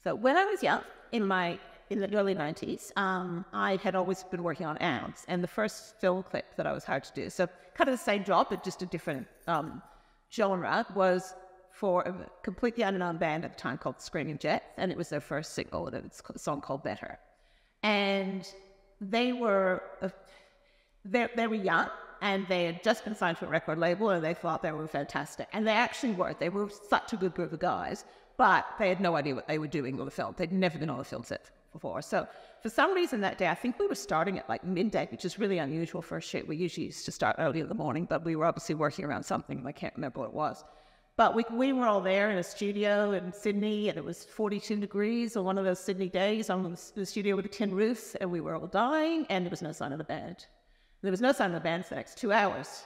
So when I was young, in the early 90s, I had always been working on ads, and the first film clip that I was hired to do, so kind of the same job, but just a different genre, was for a completely unknown band at the time called Screaming Jets, and it was their first single, and it's a song called Better. And they were young, and they had just been signed to a record label, and they thought they were fantastic. And they actually were. They were such a good group of guys, but they had no idea what they were doing on the film. They'd never been on a film set before. So for some reason that day, I think we were starting at like midday, which is really unusual for a shoot. We usually used to start early in the morning, but we were obviously working around something, and I can't remember what it was. But we were all there in a studio in Sydney, and it was 42 degrees on one of those Sydney days on the studio with a tin roof, and we were all dying, and there was no sign of the band. There was no sign of the band for the next 2 hours.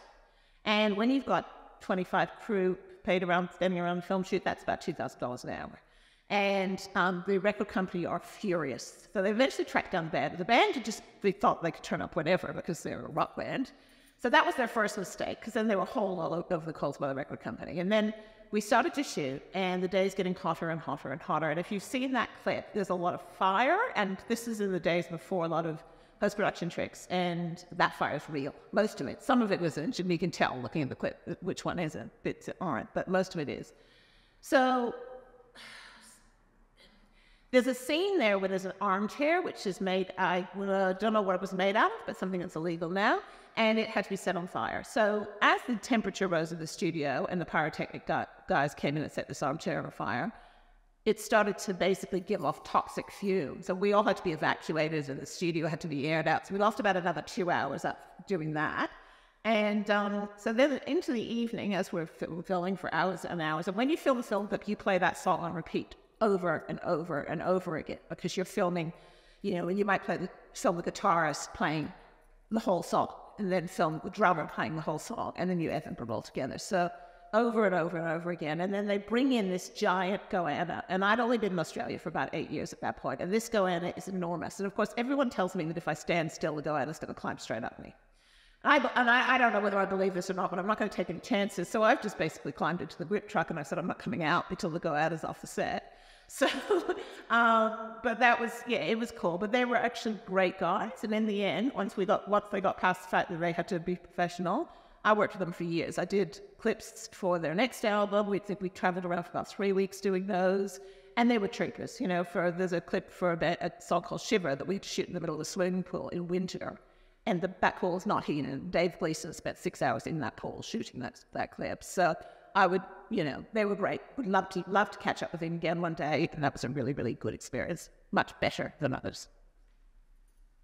And when you've got 25 crew standing around the film shoot, that's about $2,000 an hour. And the record company are furious. So they eventually tracked down the band. The band they thought they could turn up whenever because they're a rock band. So that was their first mistake, because then they were hauled all over the coals by the record company. And then we started to shoot, and the day's getting hotter and hotter and hotter. And if you've seen that clip, there's a lot of fire, and this is in the days before a lot of post-production tricks, and that fire is real. Most of it. Some of it wasn't, and you can tell looking at the clip which one isn't. Bits aren't, but most of it is. So there's a scene there where there's an armchair, which is made, I don't know what it was made out of, but something that's illegal now, and it had to be set on fire. So as the temperature rose in the studio and the pyrotechnic guys came in and set this armchair on fire, it started to basically give off toxic fumes. So we all had to be evacuated, and the studio had to be aired out. So we lost about another 2 hours up doing that. And so then into the evening, as we're filming for hours and hours, and when you film a film clip, you play that song on repeat over and over and over again, because you're filming, and you might film the guitarist playing the whole song, and then film the drummer playing the whole song, and then you edit them all together. So over and over and over again. And then they bring in this giant goanna, and I'd only been in Australia for about 8 years at that point, and this goanna is enormous. And of course, everyone tells me that if I stand still, the goanna's going to climb straight up me. I don't know whether I believe this or not, but I'm not going to take any chances. So I've just basically climbed into the grip truck, and I said I'm not coming out until the goanna's off the set. So, but that was, it was cool. But they were actually great guys. And in the end, once they got past the fact that they had to be professional, I worked with them for years. I did clips for their next album. We traveled around for about 3 weeks doing those. And they were troopers, there's a clip for a song called Shiver that we'd shoot in the middle of a swimming pool in winter. And that pool's not heated. Dave Gleason spent 6 hours in that pool shooting that clip. So I would, they were great. Would love to catch up with him again one day. And that was a really, really good experience. Much better than others.